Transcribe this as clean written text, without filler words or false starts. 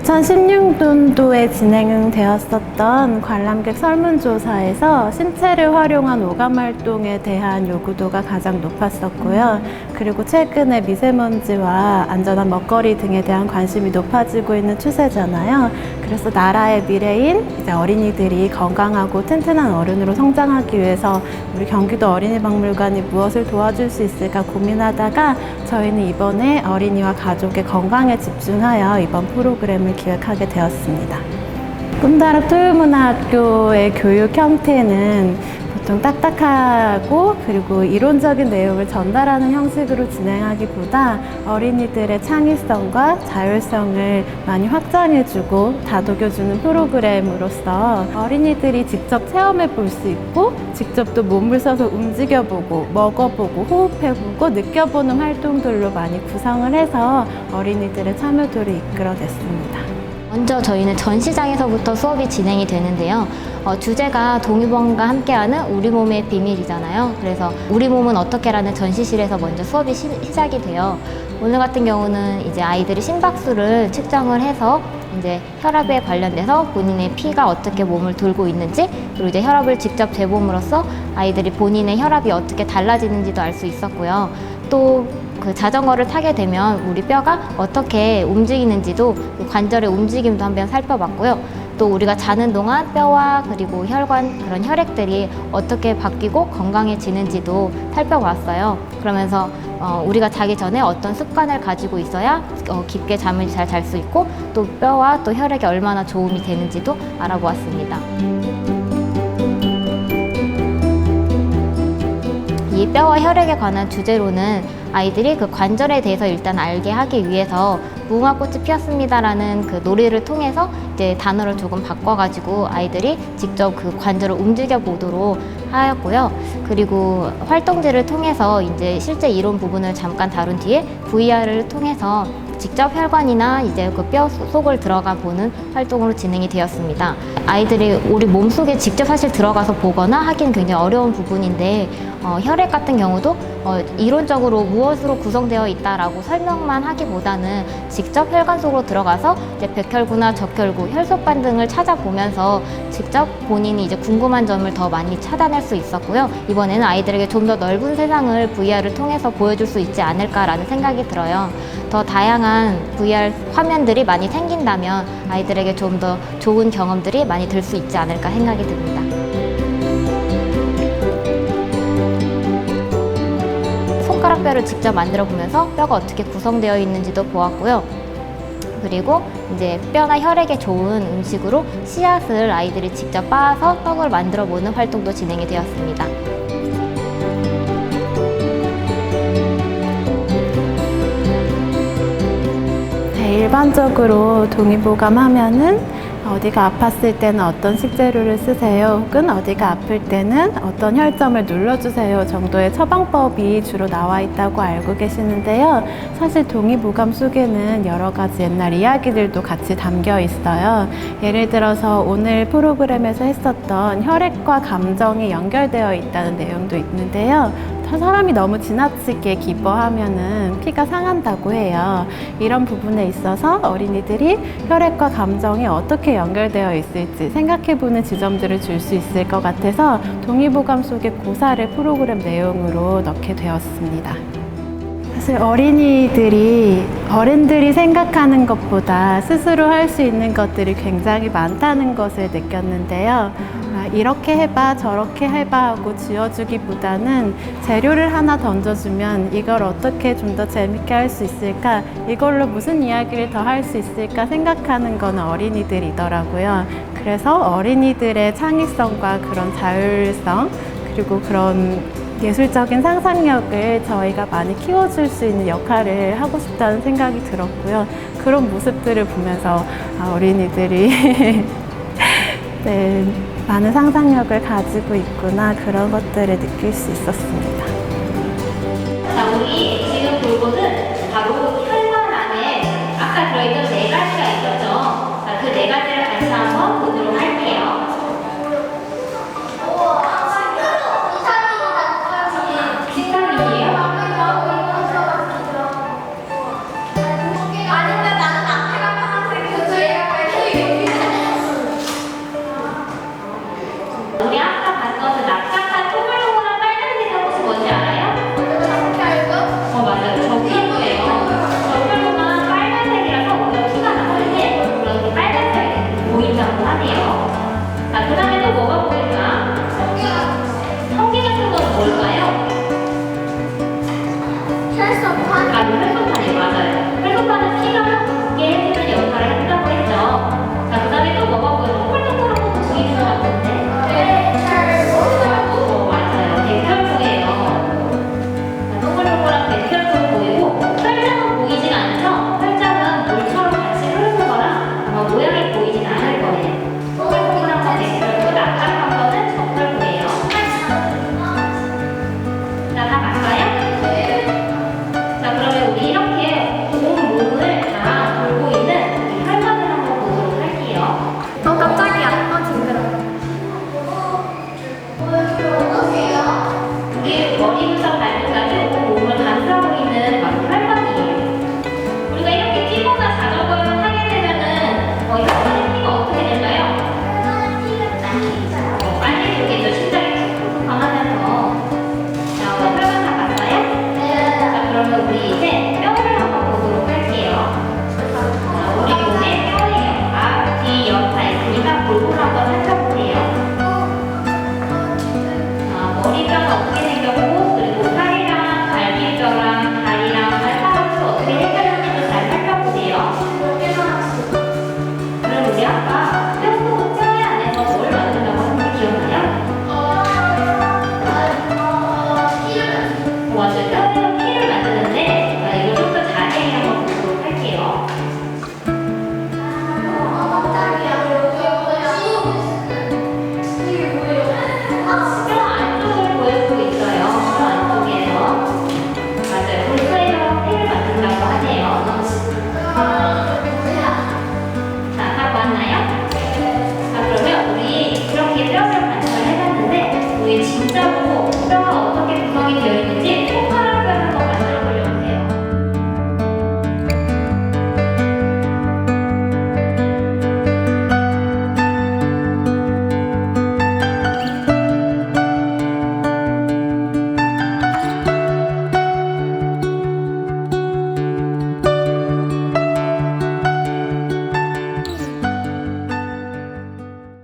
2016년도에 진행되었었던 관람객 설문조사에서 신체를 활용한 오감활동에 대한 요구도가 가장 높았었고요. 그리고 최근에 미세먼지와 안전한 먹거리 등에 대한 관심이 높아지고 있는 추세잖아요. 그래서 나라의 미래인 이제 어린이들이 건강하고 튼튼한 어른으로 성장하기 위해서 우리 경기도 어린이박물관이 무엇을 도와줄 수 있을까 고민하다가 저희는 이번에 어린이와 가족의 건강에 집중하여 이번 프로그램을 기획하게 되었습니다. 꿈다락 토요문화학교의 교육 형태는 보통 딱딱하고 그리고 이론적인 내용을 전달하는 형식으로 진행하기보다 어린이들의 창의성과 자율성을 많이 확장해주고 다독여주는 프로그램으로서 어린이들이 직접 체험해 볼 수 있고 직접 또 몸을 써서 움직여보고 먹어보고 호흡해보고 느껴보는 활동들로 많이 구성을 해서 어린이들의 참여도를 이끌어냈습니다. 먼저 저희는 전시장에서부터 수업이 진행이 되는데요. 주제가 동유범과 함께하는 우리 몸의 비밀이잖아요. 그래서 우리 몸은 어떻게라는 전시실에서 먼저 수업이 시작이 돼요. 오늘 같은 경우는 이제 아이들이 심박수를 측정을 해서 이제 혈압에 관련돼서 본인의 피가 어떻게 몸을 돌고 있는지, 그리고 이제 혈압을 직접 재봄으로써 아이들이 본인의 혈압이 어떻게 달라지는지도 알 수 있었고요. 또 그 자전거를 타게 되면 우리 뼈가 어떻게 움직이는지도 그 관절의 움직임도 한번 살펴봤고요. 또 우리가 자는 동안 뼈와 그리고 혈관, 그런 혈액들이 어떻게 바뀌고 건강해지는지도 살펴봤어요. 그러면서 우리가 자기 전에 어떤 습관을 가지고 있어야 깊게 잠을 잘 잘 수 있고 또 뼈와 또 혈액에 얼마나 도움이 되는지도 알아보았습니다. 이 뼈와 혈액에 관한 주제로는 아이들이 그 관절에 대해서 일단 알게 하기 위해서 무궁화 꽃이 피었습니다라는 그 놀이를 통해서 이제 단어를 조금 바꿔가지고 아이들이 직접 그 관절을 움직여 보도록 하였고요. 그리고 활동지를 통해서 이제 실제 이론 부분을 잠깐 다룬 뒤에 VR을 통해서 직접 혈관이나 이제 그 뼈 속을 들어가 보는 활동으로 진행이 되었습니다. 아이들이 우리 몸속에 직접 사실 들어가서 보거나 하긴 굉장히 어려운 부분인데 혈액 같은 경우도 이론적으로 무엇으로 구성되어 있다라고 설명만 하기보다는 직접 혈관 속으로 들어가서 이제 백혈구나 적혈구, 혈소판 등을 찾아보면서 직접 본인이 이제 궁금한 점을 더 많이 찾아낼 수 있었고요. 이번에는 아이들에게 좀 더 넓은 세상을 VR을 통해서 보여줄 수 있지 않을까라는 생각이 들어요. 더 다양한 VR 화면들이 많이 생긴다면 아이들에게 좀 더 좋은 경험들이 많이 들 수 있지 않을까 생각이 듭니다. 손가락뼈를 직접 만들어 보면서 뼈가 어떻게 구성되어 있는지도 보았고요. 그리고 이제 뼈나 혈액에 좋은 음식으로 씨앗을 아이들이 직접 빻아서 떡을 만들어 보는 활동도 진행이 되었습니다. 일반적으로 동의보감하면은 어디가 아팠을 때는 어떤 식재료를 쓰세요, 혹은 어디가 아플 때는 어떤 혈점을 눌러주세요 정도의 처방법이 주로 나와 있다고 알고 계시는데요. 사실 동의보감 속에는 여러 가지 옛날 이야기들도 같이 담겨 있어요. 예를 들어서 오늘 프로그램에서 했었던 혈액과 감정이 연결되어 있다는 내용도 있는데요. 사람이 너무 지나치게 기뻐하면은 피가 상한다고 해요. 이런 부분에 있어서 어린이들이 혈액과 감정이 어떻게 연결되어 있을지 생각해보는 지점들을 줄 수 있을 것 같아서 동의보감 속에 고사를 프로그램 내용으로 넣게 되었습니다. 사실 어린이들이 어른들이 생각하는 것보다 스스로 할 수 있는 것들이 굉장히 많다는 것을 느꼈는데요. 이렇게 해봐 저렇게 해봐 하고 지어주기보다는 재료를 하나 던져주면 이걸 어떻게 좀 더 재밌게 할 수 있을까, 이걸로 무슨 이야기를 더 할 수 있을까 생각하는 건 어린이들이더라고요. 그래서 어린이들의 창의성과 그런 자율성 그리고 그런 예술적인 상상력을 저희가 많이 키워줄 수 있는 역할을 하고 싶다는 생각이 들었고요. 그런 모습들을 보면서 어린이들이 네, 많은 상상력을 가지고 있구나, 그런 것들을 느낄 수 있었습니다. 자, 우리